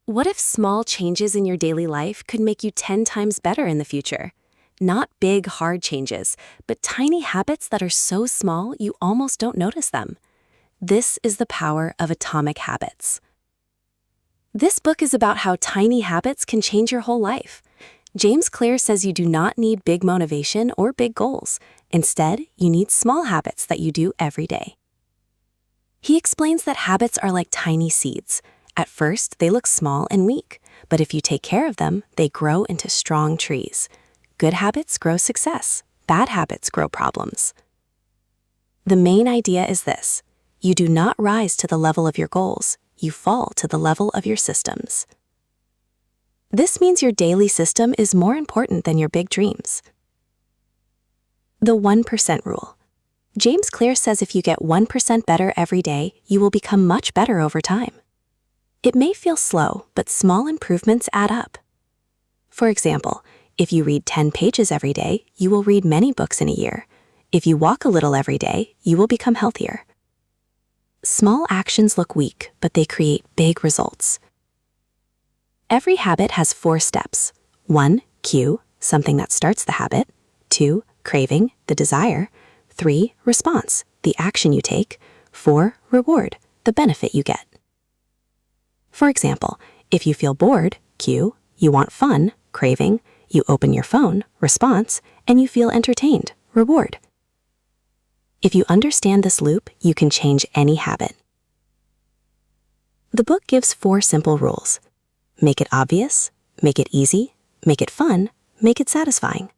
What if small changes in your daily life could make you 10 times better in the future? Not big, hard changes, but tiny habits that are so small you almost don't notice them. This is the power of atomic habits. This book is about how tiny habits can change your whole life. James Clear says you do not need big motivation or big goals. Instead, you need small habits that you do every day. He explains that habits are like tiny seeds. At first, they look small and weak, but if you take care of them, they grow into strong trees. Good habits grow success. Bad habits grow problems. The main idea is this: you do not rise to the level of your goals, you fall to the level of your systems. This means your daily system is more important than your big dreams. The 1% rule. James Clear says if you get 1% better every day, you will become much better over time. It may feel slow, but small improvements add up. For example, if you read 10 pages every day, you will read many books in a year. If you walk a little every day, you will become healthier. Small actions look weak, but they create big results. Every habit has 4 steps. 1. Cue, something that starts the habit. 2. Craving, the desire. 3. Response, the action you take. 4. Reward, the benefit you get. For example, if you feel bored, cue, you want fun, craving, you open your phone, response, and you feel entertained, reward. If you understand this loop, you can change any habit. The book gives 4 simple rules. Make it obvious, make it easy, make it fun, make it satisfying.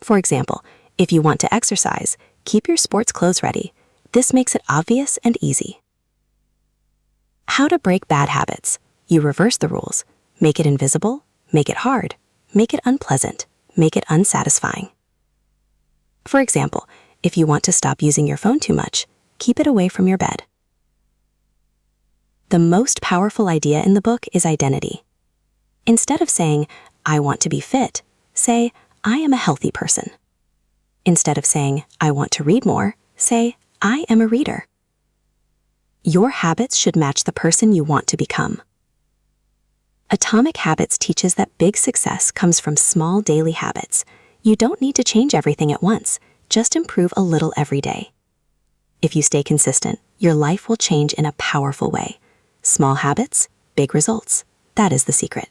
For example, if you want to exercise, keep your sports clothes ready. This makes it obvious and easy. How to break bad habits. You reverse the rules. Make it invisible, make it hard, make it unpleasant, make it unsatisfying. For example, if you want to stop using your phone too much, keep it away from your bed. The most powerful idea in the book is identity. Instead of saying, I want to be fit, say, I am a healthy person. Instead of saying, I want to read more, say, I am a reader. Your habits should match the person you want to become. Atomic Habits teaches that big success comes from small daily habits. You don't need to change everything at once, just improve a little every day. If you stay consistent, your life will change in a powerful way. Small habits, big results. That is the secret.